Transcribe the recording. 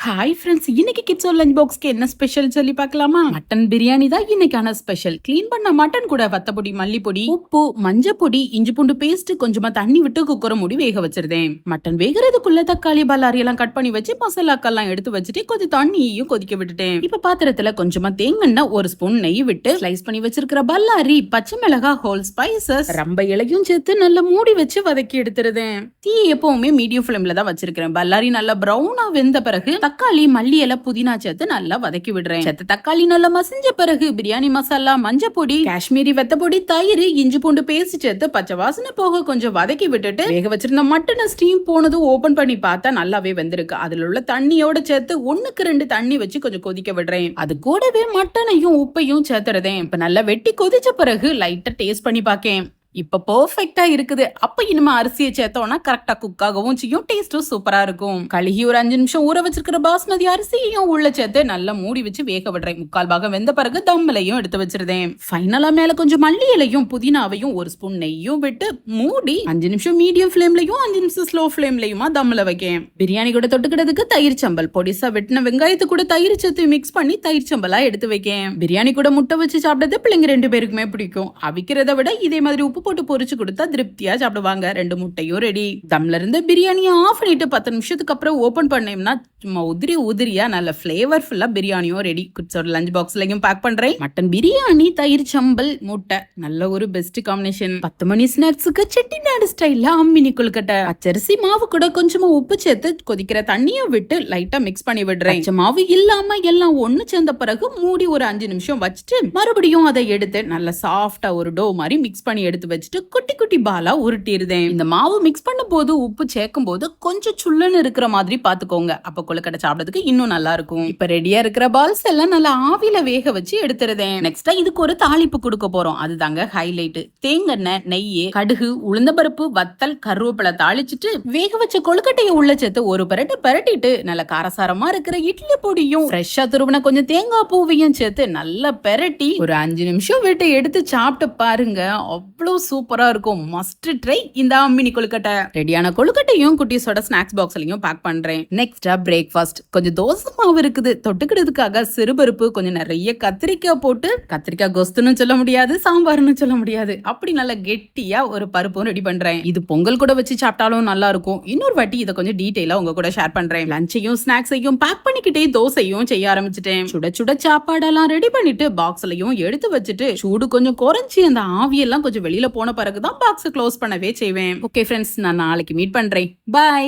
Hi friends, இன்னைக்கு கிட்ஸோட lunch பாக்ஸ்க்கு என்ன special சொல்லி பார்க்கலாமா? மட்டன் பிரியாணி தான் இன்னைக்கான ஸ்பெஷல். க்ளீன் பண்ண மட்டன் கூட வத்தப்பொடி, மல்லிப்பொடி, உப்பு, மஞ்சள் பொடி, இஞ்சி பூண்டு பேஸ்ட், கொஞ்சமா தண்ணி விட்டு குக்கரை மூடி வேக வச்சிருந்தேன். மட்டன் வேகிறதுக்குள்ள தக்காளி, பல்லாரி எல்லாம் கட் பண்ணி வச்சு மசாலாக்கெல்லாம் எடுத்து வச்சுட்டு கொஞ்சம் தண்ணியையும் கொதிக்க விட்டுட்டேன். இப்ப பாத்திரத்துல கொஞ்சமா தேங்காய், ஒரு ஸ்பூன் நெய் விட்டு ஸ்லைஸ் பண்ணி வச்சிருக்கிற பல்லாரி, பச்சை மிளகா, ஹோல் ஸ்பைசஸ், ரம்ப இலையும் சேர்த்து நல்லா மூடி வச்சு வதக்கி எடுத்துருதேன். தீ எப்பவுமே மீடியம் ஃபிளேம்ல தான் வச்சிருக்கிறேன். பல்லாரி நல்லா பிரவுனா வெந்த பிறகு தக்காளி, மல்லி இலை, புதினா சேர்த்து நல்லா வதக்கி விடுறேன். தக்காளி நல்லா மசிஞ்ச பிறகு பிரியாணி மசாலா, மஞ்சள் பொடி, காஷ்மீரி வெத்தப்பொடி, தயிர், இஞ்சி பூண்டு பேஸ்ட் சேர்த்து பச்சை வாசனை போக கொஞ்சம் வதக்கி விட்டுட்டு வேக வச்சிருந்த மட்டனை ஸ்டீம் போனதும் ஓபன் பண்ணி பார்த்தா நல்லாவே வெந்திருக்கு. அதுல உள்ள தண்ணியோட சேர்த்து 1க்கு 2 தண்ணி வச்சு கொஞ்சம் கொதிக்க விடுறேன். அது கூடவே மட்டனையும் உப்பையும் சேர்த்துறதேன். இப்ப நல்லா வெட்டி கொதிச்ச பிறகு லைட்டா டேஸ்ட் பண்ணி பாக்கேன். இப்ப பெர்ஃபெக்ட்டா இருக்குது. அப்ப இனிமே அரிசியை சேர்த்தோம்னா கரெக்டா குக் ஆகவும் செய்யும், டேஸ்டும் சூப்பரா இருக்கும். கழுகி ஒரு 5 நிமிஷம் ஊற வச்சிருக்கிற பாஸ்மதி அரிசியையும் உள்ள சேர்த்து நல்லா மூடி வச்சு வேக விடுறேன். 3/4 பாகம் வெந்த பிறகு தம்லையும் எடுத்து வச்சிருந்தேன். ஃபைனலா மேல கொஞ்சம் மல்லி இலையும் புதினாவையும் ஒரு ஸ்பூன் நெய்யும் விட்டு மூடி 5 நிமிஷம் மீடியம் ஃபிளேம்லயும் 5 நிமிஷம் ஸ்லோ ஃபிளேம்லயுமா தம்ல வைக்கேன். பிரியாணி கூட தொட்டுக்கிறதுக்கு தயிர் சம்பல், பொடிசா வெட்டின வெங்காயத்து கூட தயிர் சேர்த்து மிக்ஸ் பண்ணி தயிர் சம்பலா எடுத்து வைக்கேன். பிரியாணி கூட முட்டை வச்சு சாப்பிட்டது பிள்ளைங்க 2 பேருக்குமே பிடிக்கும். அவிக்கிறத விட இதே மாதிரி உப்பு போட்டு பொரிச்சு கொடுத்தா திருப்தியா சாப்பிடுவாங்க. 2 முட்டையும் ரெடி. தம்ல இருந்து பிரியாணியை ஆஃப் பண்ணிட்டு 10 நிமிஷத்துக்கு அப்புறம் ஓபன் பண்ணேன்னா சும்மா உதிரியா நல்ல ஃபிளேவர்ஃபுல்லா பிரியாணியும் ரெடி. குட்ஸோட லஞ்ச் பாக்ஸ்லயும் பேக் பண்றேன். மட்டன் பிரியாணி, தயிர் சம்பல், முட்டை, நல்ல ஒரு பெஸ்ட் காம்பினேஷன். 10 மணி ஸ்நாக்ஸுக்கு செட்டிநாடு ஸ்டைல்ல அம்மினி கொழுக்கட்டை. பச்சரிசி மாவு கூட கொஞ்சமா உப்பு சேர்த்து கொதிக்கிற தண்ணியும் விட்டு லைட்டா மிக்ஸ் பண்ணி விடுறேன். மாவு இல்லாம எல்லாம் ஒண்ணு சேர்ந்த பிறகு மூடி ஒரு 5 நிமிஷம் வச்சுட்டு மறுபடியும் அதை எடுத்து நல்லா சாஃப்டா ஒரு டோ மாதிரி மிக்ஸ் பண்ணி எடுத்து வச்சுட்டு குட்டி குட்டி பாலா உருட்டிடுதேன். இந்த மாவு மிக்ஸ் பண்ணும் போது உப்பு சேர்க்கும் போது கொஞ்சம் சுள்ளன்னு இருக்கிற மாதிரி பாத்துக்கோங்க. அப்ப கொழுக்கட்டை சாப்பிடுறதுக்கு இன்னும் நல்லா இருக்கும். இப்ப ரெடியா இருக்கிற பால்ஸ் எல்லாம் நல்லா ஆவியில வேக வச்சு எடுத்துருதேன். நெக்ஸ்டா இதுக்கு ஒரு தாளிப்பு கொடுக்க போறோம். அதுதாங்க ஹைலைட். தேங்காய், நெய், கடுகு, உளுந்தம்பருப்பு, வத்தல், கருவேப்பிலை தாளிச்சுட்டு வேக வச்ச கொழுக்கட்டையை உள்ள சேர்த்து ஒரு பரட்டிட்டு நல்ல காரசாரமா இருக்கிற இட்லி பொடியும் ஃப்ரெஷ்ஷா துருவின கொஞ்சம் தேங்காய் பூவையும் சேர்த்து நல்லா பெரட்டி ஒரு 5 நிமிஷம் விட்டு எடுத்து சாப்பிட்டு பாருங்க. அவ்வளவு சூப்பரா இருக்கும். மஸ்ட் ட்ரை இந்த மினி கொழுக்கட்டை. ரெடியான கொழுக்கட்டையும் குட்டீஸோட ஸ்நாக்ஸ் பாக்ஸ்லயும் பேக் பண்றேன். நெக்ஸ்டா பிரேக்ஃபாஸ்ட். கொஞ்சம் தோசை மாவு இருக்குது. தொட்டுக்கிறதுக்காக சிறுபருப்பு, கொஞ்சம் நிறைய கத்திரிக்காய் போட்டு, கத்திரிக்காய் கொஸ்துன்னு சொல்ல முடியாது, சாம்பார்னு சொல்ல முடியாது, அப்படி நல்லா கெட்டியா ஒரு பருப்பும் ரெடி பண்றேன். இது பொங்கல் கூட வச்சு சாப்பிட்டாலும் நல்லா இருக்கும். இன்னொரு வாட்டி இதை கொஞ்சம் டீடைலா உங்க கூட ஷேர் பண்றேன். லஞ்சையும் ஸ்நாக்ஸையும் பேக் பண்ணிக்கிட்டே தோசையும் செய்ய ஆரம்பிச்சிட்டேன். சுட சுட சாப்பாடெல்லாம் ரெடி பண்ணிட்டு பாக்ஸ்லயும் எடுத்து வச்சுட்டு சூடு கொஞ்சம் குறைஞ்சி அந்த ஆவியெல்லாம் கொஞ்சம் வெளியில போன பிறகுதான் பாக்ஸ் க்ளோஸ் பண்ணவே செய்வேன். ஓகே ஃப்ரெண்ட்ஸ், நான் நாளைக்கு மீட் பண்றேன். பை.